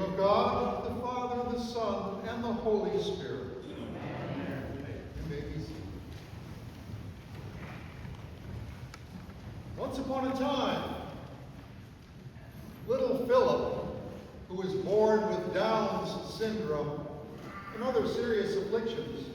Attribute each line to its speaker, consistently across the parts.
Speaker 1: of God, the Father, the Son, and the Holy Spirit. Amen. You may be seated. Once upon a time, little Philip, who was born with Down's syndrome and other serious afflictions,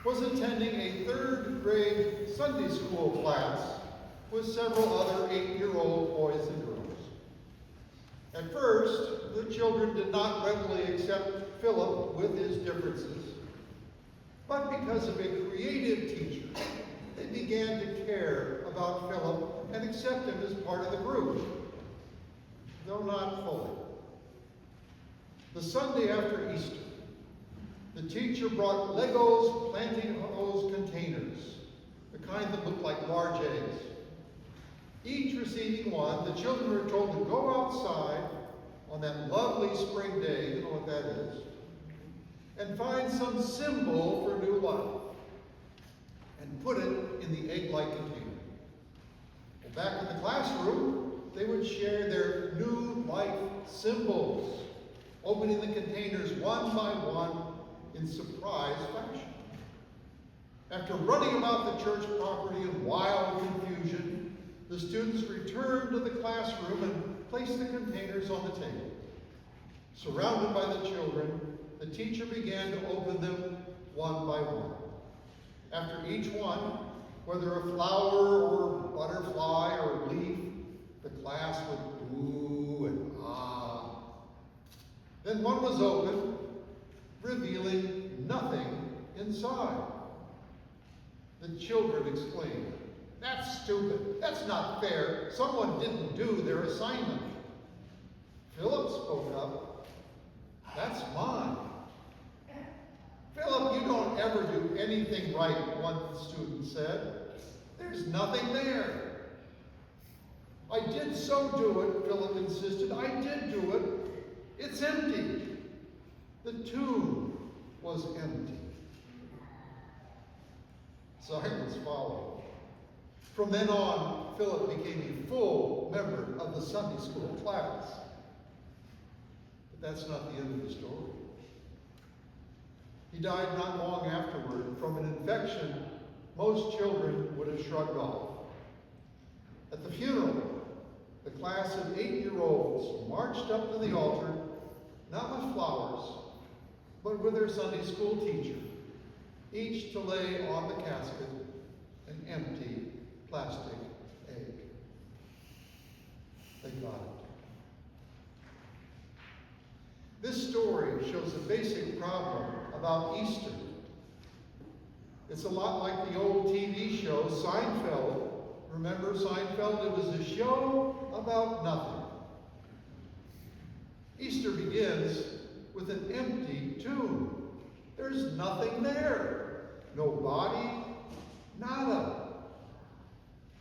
Speaker 1: was attending a third-grade Sunday school class with several other 8-year-old boys and girls. At first, the children did not readily accept Philip with his differences, but because of a creative teacher, they began to care about Philip and accept him as part of the group, though not fully. The Sunday after Easter, the teacher brought Legos Plantios containers, the kind that looked like large eggs. Each receiving one, the children were told to go outside on that lovely spring day, you know what that is, and find some symbol for new life and put it in the egg-like container. And back in the classroom, they would share their new life symbols, opening the containers one by one in surprise fashion. After running about the church property in wild confusion, the students returned to the classroom and placed the containers on the table. Surrounded by the children, the teacher began to open them one by one. After each one, whether a flower or butterfly or leaf, the class would ooh and ah. Then one was opened, revealing nothing inside. The children exclaimed, "That's stupid. That's not fair. Someone didn't do their assignment." Philip spoke up, "That's mine." "Philip, you don't ever do anything right," one student said. "There's nothing there." "I did so do it," Philip insisted. "I did do it. It's empty." The tomb was empty. Silence followed. From then on, Philip became a full member of the Sunday school class. But that's not the end of the story. He died not long afterward from an infection most children would have shrugged off. At the funeral, the class of 8-year-olds marched up to the altar, not with flowers, but with their Sunday school teacher, each to lay on the casket an empty plastic egg. They got it. This story shows a basic problem about Easter. It's a lot like the old TV show Seinfeld. Remember Seinfeld? It was a show about nothing. Easter begins with an empty tomb. There's nothing there. No body, nada.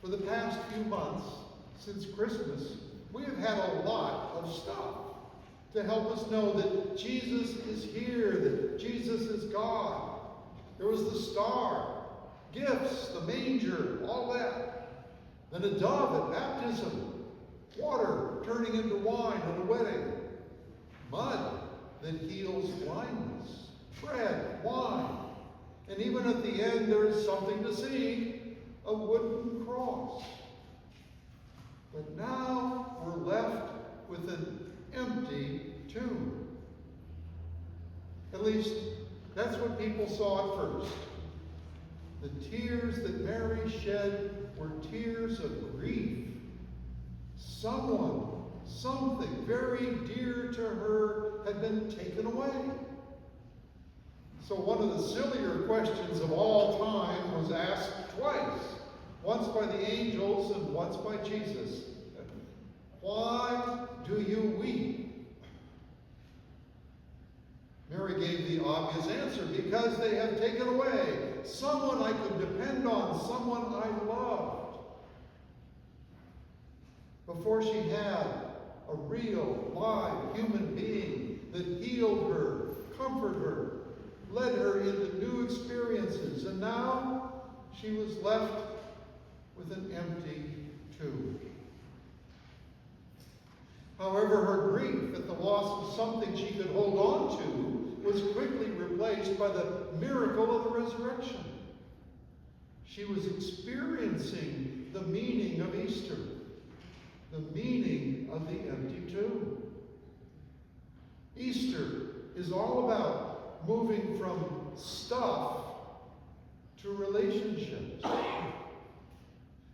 Speaker 1: For the past few months, since Christmas, we have had a lot of stuff to help us know that Jesus is here, that Jesus is God. There was the star, gifts, the manger, all that. Then a dove at baptism, water turning into wine at a wedding, mud that heals blindness, bread, wine, and even at the end there is something to see, a wooden cross. But now we're left with an empty tomb. At least that's what people saw at first. The tears that Mary shed were tears of grief. Someone, something very dear to her had been taken away. So one of the sillier questions of all time was asked twice, once by the angels and once by Jesus. Why do you weep? Mary gave the obvious answer, because they have taken away someone I could depend on, someone I loved. Before she had a real, live human being that healed her, comforted her, led her into new experiences, and now she was left with an empty tomb. However, her grief at the loss of something she could hold on to was quickly replaced by the miracle of the resurrection. She was experiencing the meaning of Easter, the meaning of the empty tomb. Easter is all about moving from stuff to relationships.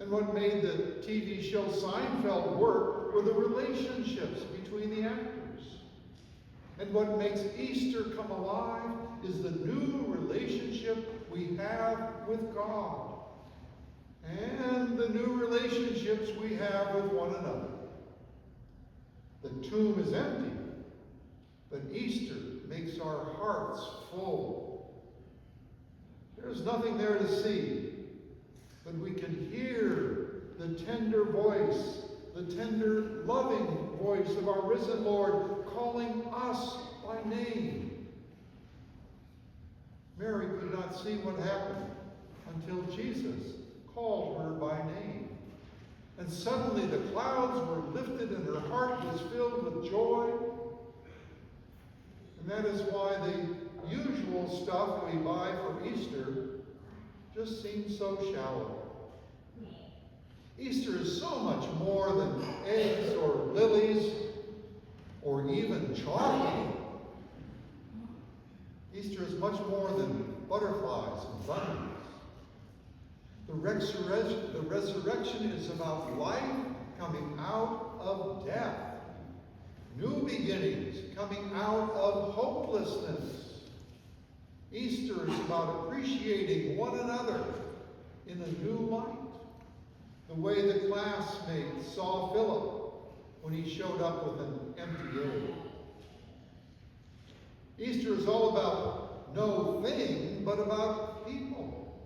Speaker 1: And what made the TV show Seinfeld work were the relationships between the actors. And what makes Easter come alive is the new relationship we have with God and the new relationships we have with one another. The tomb is empty, but Easter makes our hearts full. There's nothing there to see, but we can hear the tender voice, the tender, loving voice of our risen Lord calling us by name. Mary could not see what happened until Jesus called her by name. And suddenly the clouds were lifted and her heart was filled with joy. And that is why the usual stuff we buy for Easter just seems so shallow. Easter is so much more than eggs or lilies or even chocolate. Easter is much more than butterflies and bunnies. The resurrection is about life coming out of death. New beginnings coming out of hopelessness. Easter is about appreciating one another in a new light. The way the classmates saw Philip when he showed up with an empty egg. Easter is all about no thing, but about people.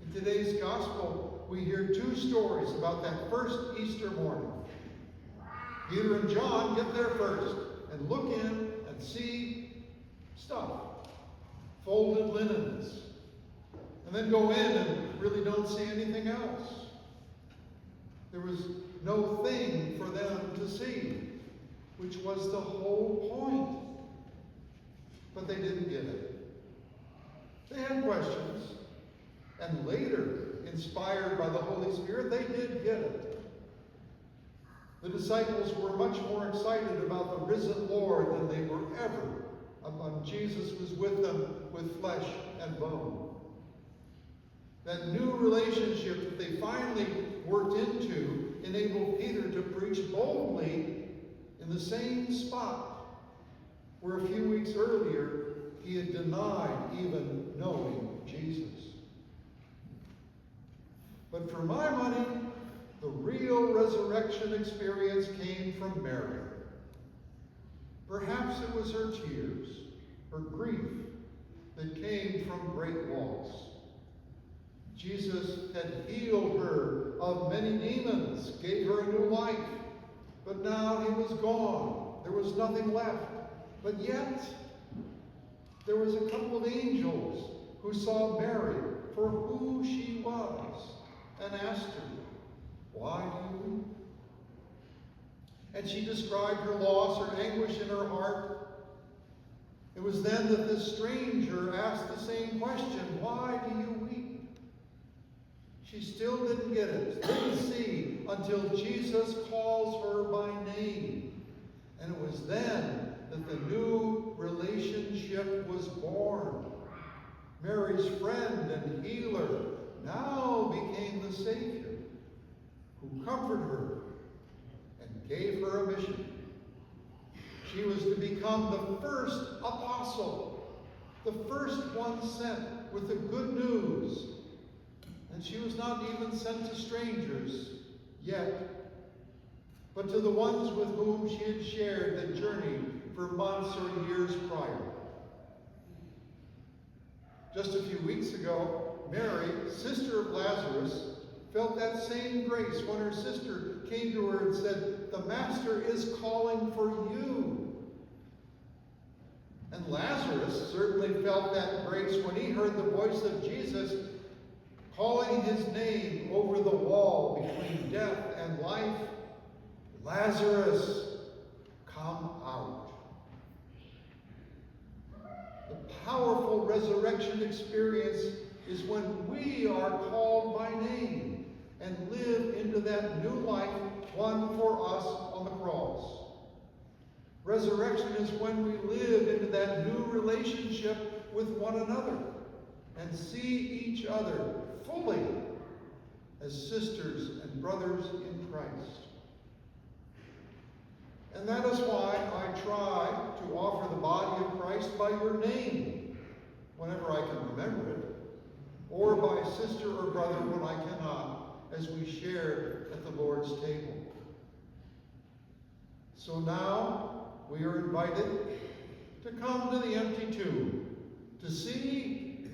Speaker 1: In today's gospel, we hear two stories about that first Easter morning. Peter and John get there first and look in and see stuff, folded linens, and then go in and really don't see anything else. There was no thing for them to see, which was the whole point. But they didn't get it. They had questions, and later, inspired by the Holy Spirit, they did get it. The disciples were much more excited about the risen Lord than they were ever when Jesus was with them with flesh and bone. That new relationship that they finally worked into enabled Peter to preach boldly in the same spot where a few weeks earlier he had denied even knowing Jesus. But for my money, the real resurrection experience came from Mary. Perhaps it was her tears, her grief, that came from great loss. Jesus had healed her of many demons, gave her a new life, but now he was gone. There was nothing left. But yet, there was a couple of angels who saw Mary for who she was and asked her, "Why do you weep?" And she described her loss, her anguish in her heart. It was then that this stranger asked the same question, "Why do you weep?" She still didn't get it, didn't see, until Jesus calls her by name. And it was then that the new relationship was born. Mary's friend and healer now became the Savior, who comforted her and gave her a mission. She was to become the first apostle, the first one sent with the good news. And she was not even sent to strangers yet, but to the ones with whom she had shared the journey for months or years prior. Just a few weeks ago, Mary, sister of Lazarus, felt that same grace when her sister came to her and said, "The Master is calling for you." And Lazarus certainly felt that grace when he heard the voice of Jesus calling his name over the wall between death and life. "Lazarus, resurrection experience is when we are called by name and live into that new life won for us on the cross. Resurrection is when we live into that new relationship with one another and see each other fully as sisters and brothers in Christ. And that is why I try to offer the body of Christ by your name whenever I can remember it, or by sister or brother when I cannot, as we share at the Lord's table. So now we are invited to come to the empty tomb, to see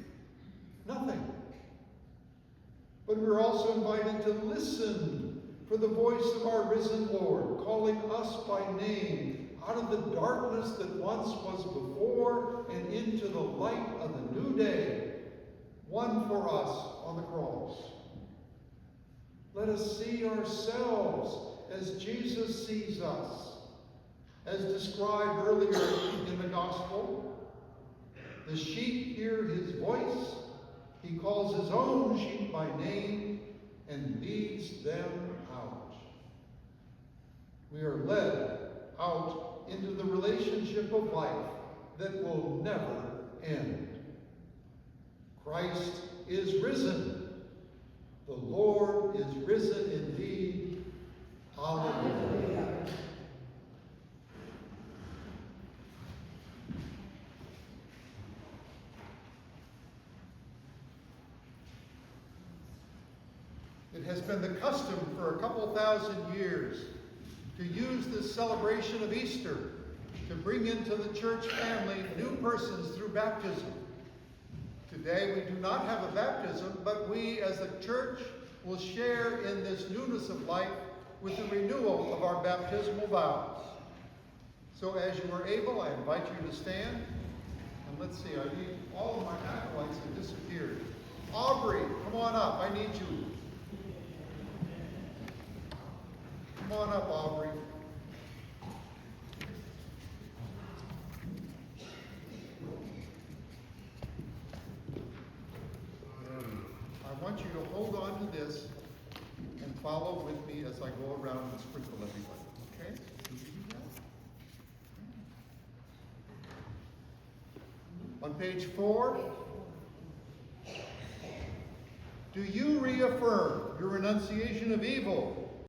Speaker 1: nothing. But we're also invited to listen for the voice of our risen Lord, calling us by name out of the darkness that once was before and into the light of the new day, won for us on the cross. Let us see ourselves as Jesus sees us, as described earlier in the gospel. The sheep hear his voice. He calls his own sheep by name and leads them out. We are led out into the relationship of life that will never end. Christ is risen. The Lord is risen indeed. Hallelujah. It has been the custom for a couple thousand years to use this celebration of Easter to bring into the church family new persons through baptism. Today we do not have a baptism, but we as a church will share in this newness of life with the renewal of our baptismal vows. So as you are able, I invite you to stand. And let's see, all of my acolytes have disappeared. Aubrey, come on up, I need you. Come on up, Aubrey. I want you to hold on to this and follow with me as I go around and sprinkle everybody. Okay? Can you do that? On page 4, do you reaffirm your renunciation of evil